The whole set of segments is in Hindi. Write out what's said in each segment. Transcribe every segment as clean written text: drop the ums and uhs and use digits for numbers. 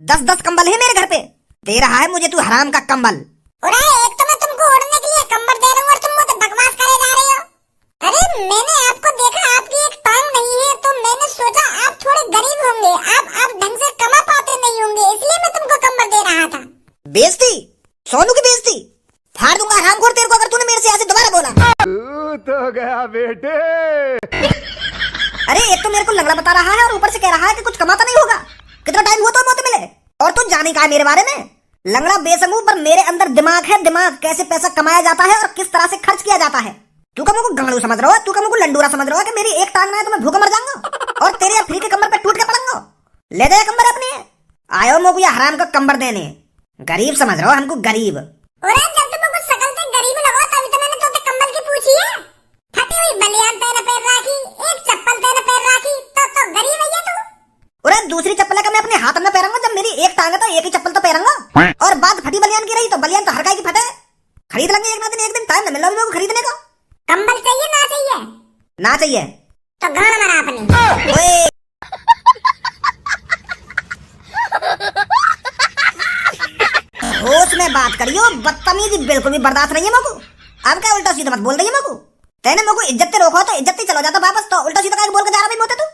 10-10 कंबल है मेरे घर पे, दे रहा है मुझे तू हराम का कंबल। अरे एक तो मैं तुमको ओढ़ने के लिए कंबल दे रहा हूँ और तुम मुझे बकवास करे जा रहे हो। अरे मैंने आपको देखा, आपकी एक टांग नहीं है, तो मैंने सोचा आप थोड़े गरीब होंगे, आप ढंग से कमा पाते नहीं होंगे, इसलिए मैं तुमको कंबल दे रहा था। बेइज्जती, सोनू की बेइज्जती फाड़ दूंगा हरामखोर तेरे को अगर तूने मेरे से ऐसे दोबारा बोला। तू तो गया बेटे। अरे एक तो मेरे को लंगड़ा बता रहा है और ऊपर से कह रहा है कि कुछ कमाता नहीं होगा। कितना टाइम हुआ तो मौत मिले, और तू जाने का है मेरे बारे में। लंगड़ा बेसमू, पर मेरे अंदर दिमाग है, दिमाग कैसे पैसा कमाया जाता है और किस तरह से खर्च किया जाता है। तू का मुझको गंगड़ू समझ रहा हो, तू का मुझको लंडूरा समझ रहा हो कि मेरी एक टांग ना है तो मैं भूखा मर जाऊंगा और तेरे फ्री के कमर पे टूट के पड़ूंगा। ले दे कमर अपने, आयो मुझको ये हराम का कंबर देने। गरीब समझ रहा हो हमको, गरीब। अरे जब तुमको शकल से गरीब लगा तभी तो मैंने तोते कंबल की पूछी है। फटी हुई बनियान तेरे पैर राखी, एक चप्पल तेरे पैर राखी, तो गरीब है ये तू। अरे दूसरी चप्पल का मैं अपने हाथ में पहनूंगा, जब मेरी एक टांग है तो एक ही चप्पल तो पहनूंगा। और बात फटी बनियान की रही तो बनियान तो हर काई की फटे, खरीद लेंगे एक ना दिन, एक दिन टाइम न मिल रहा खरीदने का। कंबल चाहिए ना चाहिए? ना चाहिए तो गाना मरा अपनी। ओए होश में बात करियो, बदतमीजी बिल्कुल भी बर्दाश्त नहीं है मुझको। अब क्या उल्टा सीधा मत बोल रही है मुझको। तेने मुझको इज्जत से रोको तो इज्जत से चलो जाता वापस, तो उल्टा सीधा क्या बोल के जा रहा भी मोते तू।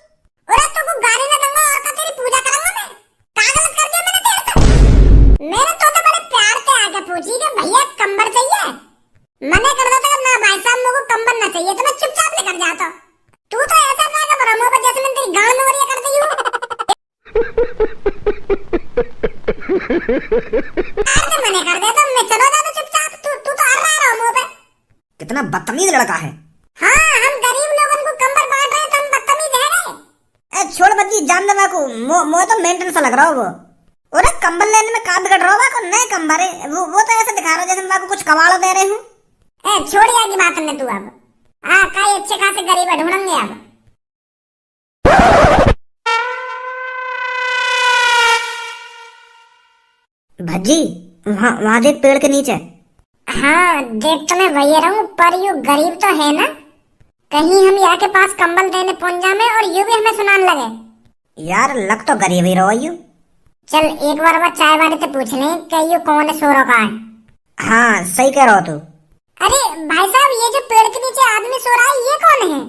अरे तो को गाली ना दूंगा और का तेरी पूजा करूंगा मैं। का गलत कर दिया मैंने तेरे से? मैंने तो बड़े प्यार से आके पूछी कि भैया कंबल चाहिए, मने कर देता कि ना भाई साहब मुझको कंबल ना चाहिए, तो मैं चुपचाप लेकर जाता। तू तो ऐसा ना कर रहा मुझे जैसे मैं तेरी गांड में वरिया कर दी हूं। अरे मने कर देता मैं, चलो जा तो चुपचाप। तू तो हर रहा मुंह पे। कितना बदतमीज लड़का है। हाँ हम गरीब लोगों को कंबल बांट रहे हैं तो हम बदतमीज है रे। ए छोड़ बच्ची, जान दे को मो तो मेंटेन सा लग रहा हो वो। अरे कंबल लेने में का बिगड़ रहा हो, नए कंबल है वो तो ऐसे दिखा रहा है जैसे मैं को कुछ कमाल दे रहे हूँ। ए छोड़ यार की बात ने तू अब। हाँ काई अच्छे खासे गरीब ढूंढेंगे अब। भज्जी वहाँ देख पेड़ के नीचे। हाँ देख तो मैं वही रहूं, पर यू गरीब तो है ना, कहीं हम यहाँ के पास कंबल देने पहुंच जाए और यू भी हमें सुनाने लगे। यार लग तो गरीब ही रहो यू। चल एक बार वो चाय वाले से पूछ ले कि यू कौन है, सोरो का है। हाँ सही कह रहा हो तू। अरे भाई साहब ये जो पेड़ के नीचे आदमी सो रहा है ये कौन है?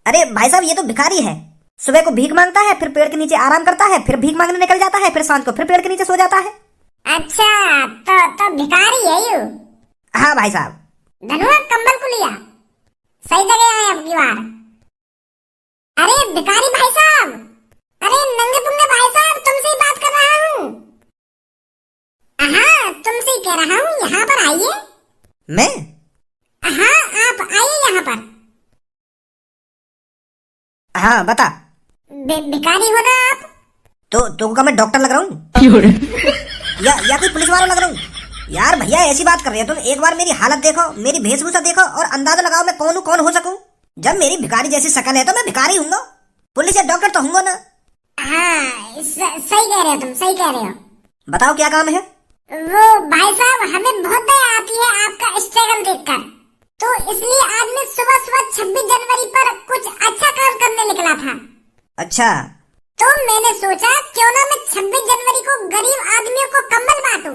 अरे भाई साहब ये तो भिखारी है, सुबह को भीख मांगता है, फिर पेड़ के नीचे आराम करता है, फिर भीख मांगने निकल जाता है, फिर शाम को फिर पेड़ के नीचे सो जाता है। अच्छा तो भिखारी है यू? हाँ भाई साहब। धनुआ कंबल को लिया, सही जगह आए अब की बार। अरे भिखारी भाई साहब, अरे नंगे पुंगे भाई साहब, तुमसे ही बात कर रहा हूँ। हाँ तुमसे ही कह रहा हूँ, यहाँ पर आइए। मैं? हाँ आप आइए यहाँ पर। हाँ बता। भिखारी हो ना आप? तो क्या मैं डॉक्टर लग रहा हूँ या कोई पुलिस वाला लग रहा हूँ? यार भैया ऐसी बात कर रहे हो तुम, एक बार मेरी हालत देखो, मेरी वेशभूषा देखो और अंदाजा लगाओ मैं कौन हो सकूं। जब मेरी भिखारी जैसी शकल है तो मैं भिखारी हूँगा, पुलिस या डॉक्टर तो हूँगा ना। हाँ सही कह रहे हो तुम, सही कह रहे हो। बताओ क्या काम है? वो भाई साहब हमें बहुत दया आती है आपका स्ट्रगल देखकर, तो इसलिए आज मैं सुबह 26 जनवरी पर कुछ अच्छा काम करने निकला था। अच्छा। तो मैंने सोचा क्यों ना मैं 26 जनवरी को गरीब आदमियों को कंबल बांटूं,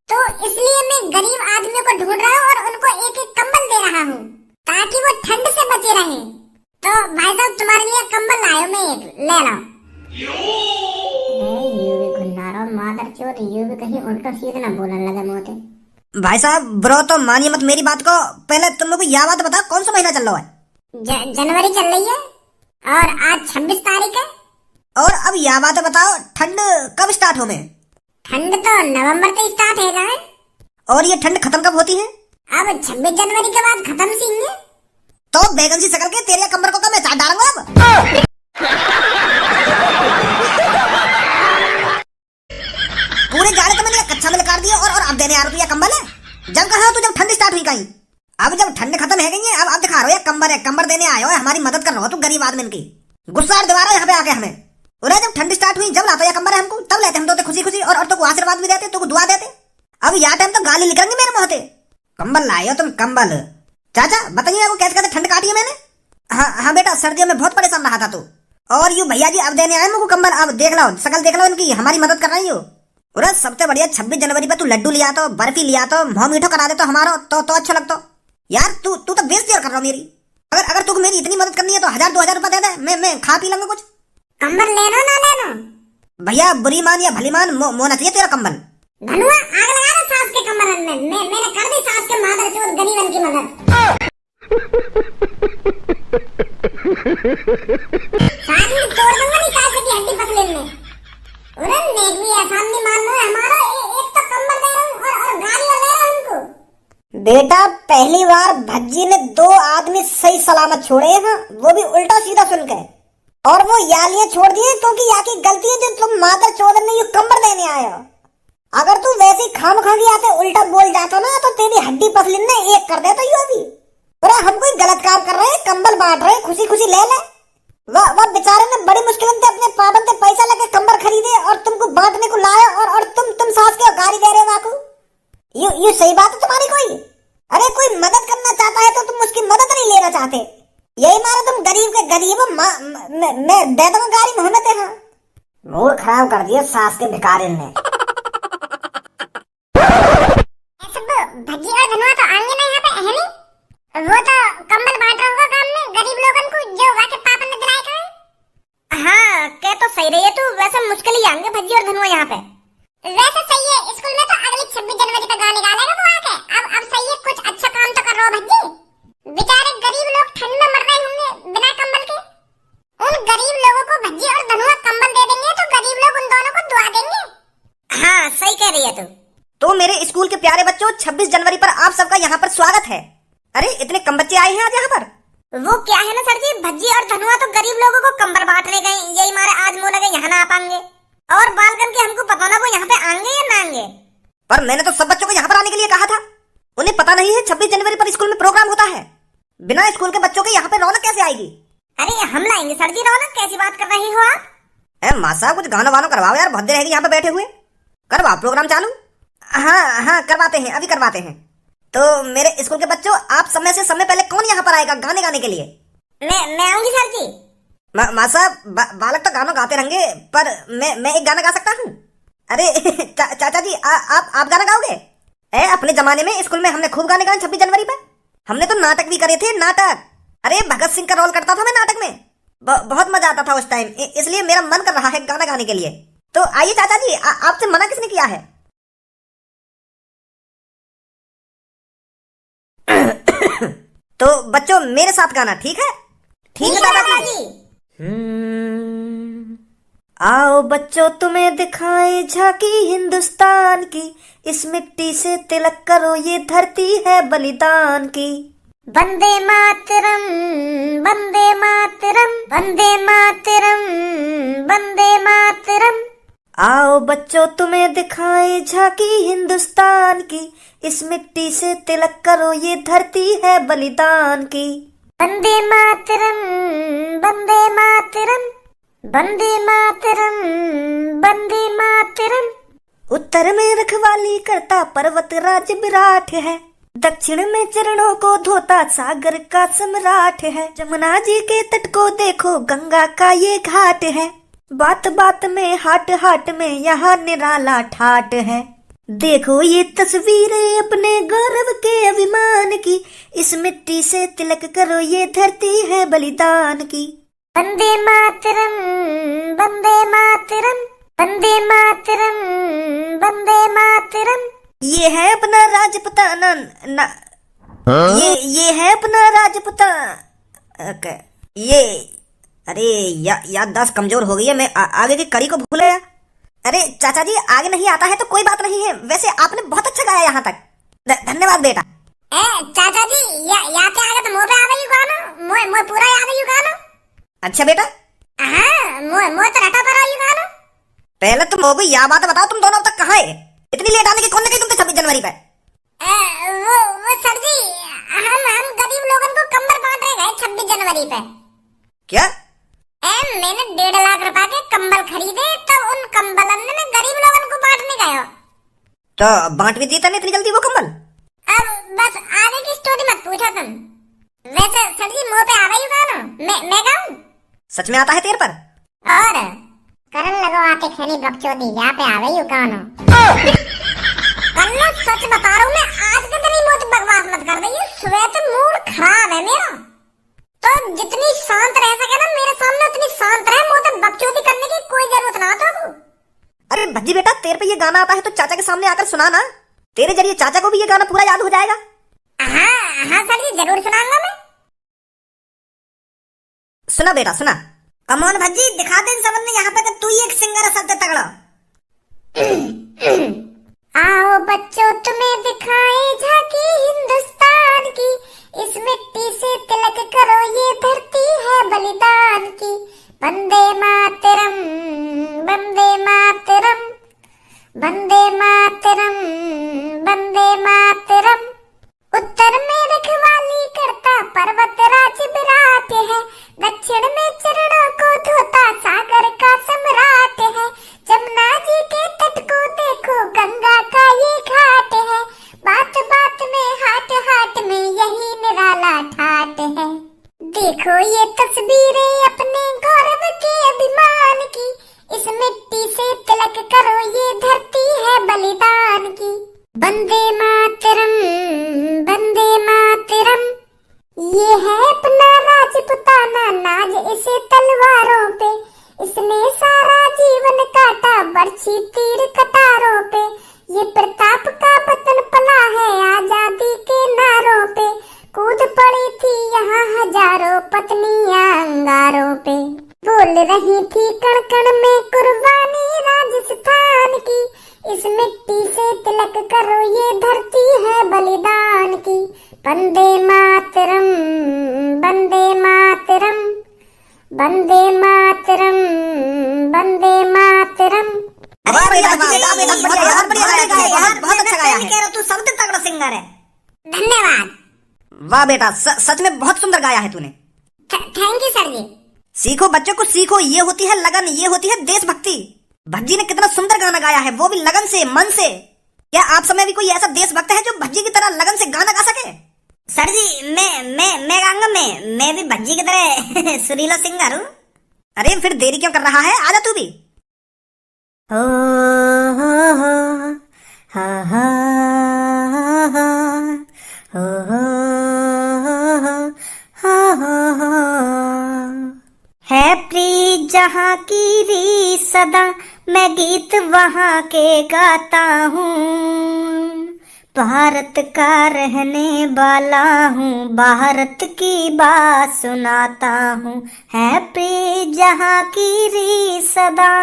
तो इसलिए मैं गरीब आदमियों को ढूंढ रहा हूँ और उनको एक एक कंबल दे रहा हूँ ताकि वो ठंड से बचे रहें। तो भाई साहब तुम्हारे लिए कंबल लाया मैं, एक ले लो। यू भी गुन्नारो मादर चोद, यू भी कहीं उल्टा सीधा ना बोलने लगे मोते। भाई साहब ब्रो तो मानिए मत मेरी बात को, पहले तुम लोग यह बात बताओ कौन सा महीना चल रहा है? जनवरी चल रही है और आज 26 तारीख है। और अब यह बात बताओ ठंड कब स्टार्ट हो? में ठंड तो नवंबर से स्टार्ट है ना। और ये ठंड खत्म कब होती है? अब 26 जनवरी के बाद खत्म सी है। तो बैगन सी शकल के तेरे कमर को कब मैं चाट डालूंगा अब। पूरे जाड़े तो मैंने कच्चा में काट दिया और अब देने आ रहा कंबल है। जब कहा तो जब ठंड स्टार्ट हुई कहीं, अब जब ठंड खत्म है गई है अब दिखा रहे हो कंबल है, कंबल देने आए हो, हमारी मदद कर रहे हो तू गरीब आदमी की। गुस्सा दिवा रहा है यहाँ पे आके हमें। और जब ठंड स्टार्ट हुई जब लाता कंबल है हमको, तब लेते हम तो खुशी खुशी और तो आशीर्वाद भी देते, तो दुआ देते। अब यह टाइम तो गाली निकलेंगे मेरे मुंह से। कंबल लाए हो तुम कंबल। चाचा बताइए आपको कैसे कैसे ठंड काटी है मैंने। हाँ बेटा सर्दियों में बहुत परेशान रहा था तू। और यू भैया जी अब देने आए मुझको कंबल, अब देख लो शकल देख लो इनकी, हमारी मदद कर रही हो। अरे सबसे बढ़िया 26 जनवरी पे तू लड्डू लिया तो, बर्फी लिया तो, मुंह मीठो करा दे तो हमारा तो अच्छा लगता। यार तू तू तो बेइज्जती कर रहा हो मेरी। अगर अगर तू मेरी इतनी मदद करनी है तो 1000-2000 रुपए दे दे, मैं खा पी लूंगा कुछ। कंबल लेनो ना लेनो? भैया बुरी मान या भली मान, मोना चाहिए तेरा कंबल। धनुआ आग लगा दे सास के कमर में। मैंने कर दी सास के मादर चोद गरीबन की मदद। सास में तोड़ दूंगा नहीं सास की हड्डी पसलिन में। अरे नेक भी एहसान नहीं मान रहे हमारा। एक तो कंबल दे रहा हूँ और गाली और ले रहा हूँ उनको। बेटा पहली बार भज्जी ने 2 आदमी सही सलामत छोड़े हैं, वो भी उल्टा सीधा सुन के। और वो यालियां छोड़ दिए क्योंकि यहाँ की गलती है जो तुम मादर चोदन ने ये कंबल देने आए हो। अगर तू वैसे खामखागी आते उल्टा बोल जाता ना तो तेरी हड्डी पसलिन ने एक कर देता यू अभी। अरे हम कोई गलत काम कर रहे हैं, कंबल बांट रहे हैं, खुशी खुशी ले ले। वह बेचारे ने बड़ी मुश्किल से अपने पापन से पैसा लगे कंबल खरीदे और तुमको बांटने को लाया और तुम सास के गाली दे रहे वाकू। ये सही बात है तुम्हारी कोई? अरे कोई मदद करना चाहता है तो तुम उसकी मदद नहीं लेना चाहते। यही मारा तुम गरीब के गरीब मैं दे दूंगा गाड़ी मोहम्मद है। मूड खराब कर दिया सास के भिखारिन ने। भज्जी और धनुआ तो आएंगे ना यहाँ पे है नहीं? वो तो कंबल बांट रहा होगा काम में गरीब लोगन को जो वाके पापन ने दिलाया था। हाँ कह तो सही रही है तू। वैसे मुश्किल ही आएंगे भज्जी और धनुआ यहाँ पे। वैसे सही है, स्कूल में तो अगली 26 जनवरी पे गाने निकालेगा वो आके। अब सही है, कुछ अच्छा काम तो कर रहा हो भज्जी। बेचारे गरीब लोग ठंड में मर रहे होंगे बिना कंबल के। उन गरीब लोगों को भज्जी और धनुआ कंबल दे देंगे तो गरीब लोग उन दोनों को दुआ देंगे। हाँ सही कह रही है तू। तो मेरे स्कूल के प्यारे बच्चों 26 जनवरी पर आप सबका यहाँ पर स्वागत है। अरे इतने कम बच्चे आए हैं आज यहाँ पर। वो क्या है ना सर जी, भज्जी और धनुआ तो गरीब लोगों को कंबल बांटने गए, यही मारे आज मुँह लगे यहाँ ना आ पाएंगे। और बालकन के हमको पता ना वो यहाँ पे आएंगे या ना आएंगे। पर मैंने तो सब बच्चों को यहाँ पर आने के लिए कहा था। उन्हें पता नहीं है 26 जनवरी पर स्कूल में प्रोग्राम होता है। बिना स्कूल के बच्चों के यहाँ पे रौनक कैसे आएगी? अरे हम लाएंगे सर जी रौनक, कैसी बात कर रही हो आप? माँ साहब कुछ गाना वानो करवाओ यार, बहुत देर रहेगी यहाँ पे बैठे हुए। करवाओ प्रोग्राम चालू। हाँ करवाते हैं, अभी करवाते हैं। तो मेरे स्कूल के बच्चों आप समय से समय पहले कौन यहाँ पर आएगा गाने गाने के लिए? मैं आऊंगी सर जी। माँ साहब बालक तो गानों गाते रहेंगे पर मैं एक गाना गा सकता हूँ। अरे चाचा जी आप गाना गाओगे? अपने जमाने में स्कूल में हमने खूब गाने गाए 26 जनवरी पे। हमने तो नाटक भी करे थे, नाटक। अरे भगत सिंह का रोल करता था मैं नाटक में। बहुत मजा आता था उस टाइम, इसलिए मेरा मन कर रहा है गाना गाने के लिए। तो आइए चाचा जी, आपसे मना किसने किया है? तो बच्चों मेरे साथ गाना, ठीक है? ठीक है दादाजी। आओ बच्चों तुम्हें दिखाएं झांकी हिंदुस्तान की, इस मिट्टी से तिलक करो ये धरती है बलिदान की। वंदे मातरम वंदे मातरम वंदे मातरम वंदे मातरम। आओ बच्चों तुम्हें दिखाएं झांकी हिंदुस्तान की, इस मिट्टी से तिलक करो ये धरती है बलिदान की। वंदे मातरम वंदे मातरम वंदे मातरम वंदे मातरम। उत्तर में रखवाली करता पर्वत राज विराट है, दक्षिण में चरणों को धोता सागर का सम्राट है। जमुना जी के तट को देखो गंगा का ये घाट है, बात बात में हाट हाट में यहाँ निराला ठाट है। देखो ये तस्वीरें अपने गौरव के अभिमान की, इस मिट्टी से तिलक करो ये धरती है बलिदान की। वंदे मातरम वंदे मातरम वंदे मातरम वंदे मातरम। ये है अपना राजपुताना ये है अपना राजपुताना। ये अरे याददाश्त कमजोर हो गई है, मैं आगे की कड़ी को भूल गया। अरे चाचा जी आगे नहीं आता है तो कोई बात नहीं है, वैसे आपने बहुत अच्छा गाया यहाँ तक, धन्यवाद बेटा। चाचा जी याद आगे तो मुंह पे आ गई गाना, मुंह पूरा याद है गाना। अच्छा बेटा। हाँ मुंह तो रटा पर आई गाना। पहले तुम हो गई यह बात बताओ, तुम दोनों अब तक कहाँ है? इतनी लेट आने की कौन ने कही तुमसे 26 जनवरी पे? वो सर जी हम गरीब लोगों को कंबल बांट रहे गए 26 जनवरी पे। क्या? मैंने 1.5 लाख रुपए के कंबल खरीदे तो उन कंबलन में गरीब लोगों को बांटने गए। तो बांट भी दिया इतनी जल्दी वो कंबल? अब बस आगे की स्टोरी मत पूछो तुम। वैसे सर जी मुंह पे आ गई गाना, मैं गाऊं? सच में आता है तेरे पर? और करन लगो आके खनी बकचोदी यहाँ पे आ गई हो कानो। कन्ना सच बता रहा हूँ मैं, आज के दिन ही मुझे बकवास मत कर रही है। सुबह से मूड खराब है मेरा, तो जितनी शांत रह सके ना मेरे सामने उतनी शांत रहे। मुझे बकचोदी करने की कोई जरूरत ना तो। अरे भज्जी बेटा, तेरे पे ये गाना आता है तो चाचा के सामने आकर सुना ना, तेरे जरिए चाचा को भी ये गाना पूरा याद हो जाएगा। हाँ हाँ सर जी, जरूर सुनाऊंगा मैं। सुना बेटा सुना। कमोन भज्जी, दिखा दे इन सबन ने यहाँ पे कि तू ही एक सिंगर है सबसे तगड़ा। आओ बच्चों तुम्हें दिखाए झांकी हिंदुस्तान की, इस मिट्टी से तिलक करो ये धरती है बलिदान की। वंदे मातरम वंदे मातरम वंदे मातरम वंदे मातरम। उत्तर में रखवाली करता पर्वत राज विराट है, दक्षिण में चरणों को धोता सागर का सम्राट है। जमुना जी के तट को देखो गंगा का ये घाट है, बात बात में हाट हाट में यही निराला ठाट है। देखो ये तस्वीरें अपने गौरव के अभिमान की, इस मिट्टी से तिलक करो ये धरती है बलिदान की। वंदे मातरम वंदे मातरम। ये है अपना राजपुताना नाज इसे तलवारों पे, इसने सारा जीवन काटा बरछी तीर कटारों पे। ये प्रताप का वतन पला है आजादी के नारों पे, कूद पड़ी थी यहाँ हजारों पत्नियां अंगारों पे। बोल रही थी कण कण में कुर्बानी राजस्थान की, इस मिट्टी से तिलक करो ये धरती है बलिदान की। वंदे मातरम वंदे मातरम वंदे मातरम वंदे मातरम। बहुत अच्छा गाया है, तू सबसे तगड़ा सिंगर है। धन्यवाद। वाह बेटा, सच में बहुत सुंदर गाया है तूने। थैंक यू सर जी। सीखो बच्चों को सीखो, ये होती है लगन, ये होती है देशभक्ति। भज्जी ने कितना सुंदर गाना गाया है, वो भी लगन से, मन से। क्या आप समय भी कोई ऐसा देशभक्त है जो भज्जी की तरह लगन से गाना गा सके? सर जी मैं गाऊंगा। मैं भी भज्जी की तरह सुरीला सिंगर हूँ। अरे फिर देरी क्यों कर रहा है, आजा तू भी। हो हा हा है प्रीत जहाँ की री सदा, मैं गीत वहाँ के गाता हूँ। भारत का रहने वाला हूँ, भारत की बात सुनाता हूँ। है प्रीत जहाँ की री सदा,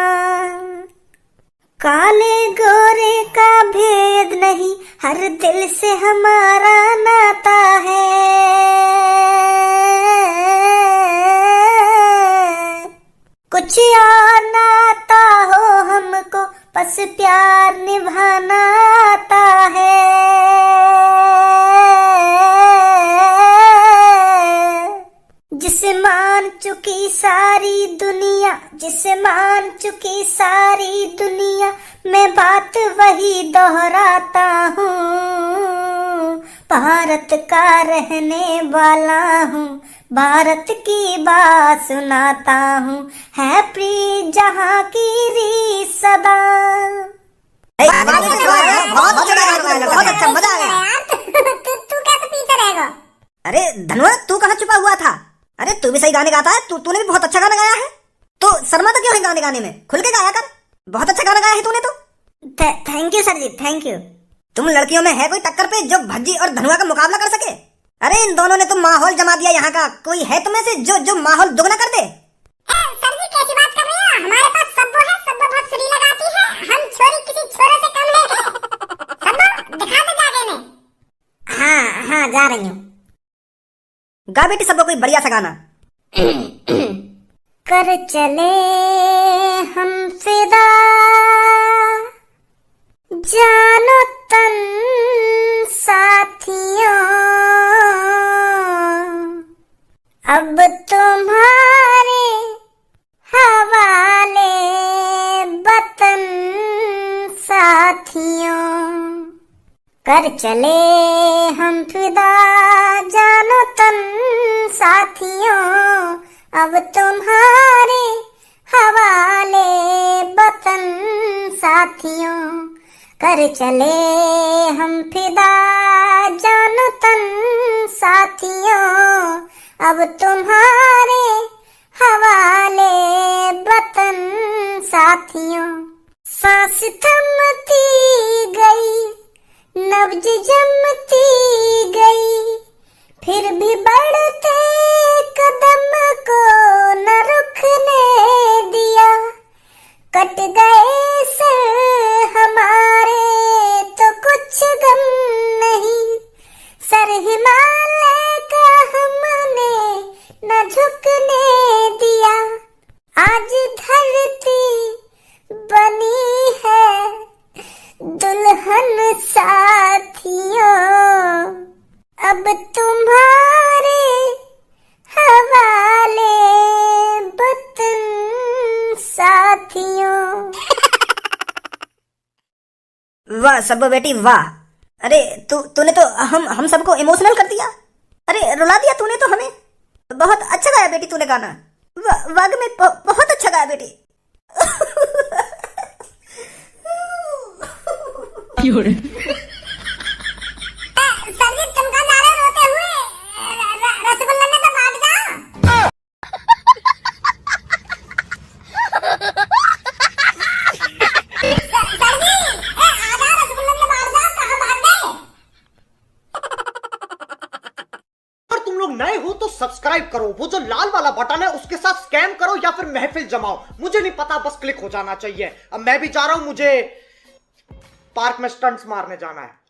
काले गोरे का भेद नहीं, हर दिल से हमारा नाता है। कुछ और नाता हो हमको, बस प्यार निभाना आता है। जिसे मान चुकी सारी दुनिया, जिसे मान चुकी सारी दुनिया, मैं बात वही दोहराता हूँ। भारत का रहने वाला हूँ, भारत की बात सुनाता हूँ। है प्रीत जहाँ की री सदा। बहुत अच्छा, मजा आ गया। तू कैसे पीछे रहेगा? अरे धनुआ, तू कहाँ छुपा हुआ था? अरे तू भी सही गाने गाता है, तूने भी बहुत अच्छा गाना गाया है। तो शर्माता क्यों है गाने गाने में? खुल के गाया कर, बहुत अच्छा गाना गाया है तूने तो। थैंक यू सर जी, थैंक यू। तुम लड़कियों में है कोई टक्कर पे जो भज्जी और धनुआ का मुकाबला कर सके? अरे इन दोनों ने तो माहौल जमा दिया यहाँ का। कोई है तुम्हें से जो माहौल दुगना कर दे? सर जी कैसी बात कर रहे हैं? हमारे पास सब्बो है, सब्बो बहुत सुरीला गाती है। हम छोरी किसी छोरे से कम है। सब्बो दिखा दे जाके में। हाँ जा रही हूँ। गा बेटी सबको कोई बढ़िया सा गाना। कर चले हम फिदा, जानो तन साथियों, अब तुम्हारे हवाले वतन साथियों। कर चले हम फिदा, जानो तन साथियों, अब तुम्हारे हवाले कर चले हम फिदा जानो तन साथियों, अब तुम्हारे हवाले वतन साथियों। सांस थमती गई, नब्ज जमती गई, फिर भी बढ़ते कदम को न रुकने दिया। कट गए सर हमारे तो कुछ गम नहीं, सर हिमालय का हमने न झुकने दिया। आज धरती बनी है दुल्हन साथियों, अब तुम्हारे हवाले वतन साथियों। वाह सब्बो बेटी वाह। अरे तूने तो हम सबको इमोशनल कर दिया। अरे रुला दिया तूने तो हमें। बहुत अच्छा गाया बेटी तूने गाना। वाग में बहुत अच्छा गाया बेटी। सर जी तुम कहाँ जा रहे हो रोते हुए? रसगुल्ला ने तो बांट दिया। सर जी आधा रसगुल्ला ने बांट दिया, कहाँ बांट गए? अगर तुम लोग नए हो तो सब्सक्राइब करो, वो जो लाल वाला बटन है उसके साथ स्कैम करो या फिर महफिल जमाओ, मुझे नहीं पता, बस क्लिक हो जाना चाहिए। अब मैं भी जा रहा हूं, मुझे पार्क में स्टंट्स मारने जाना है।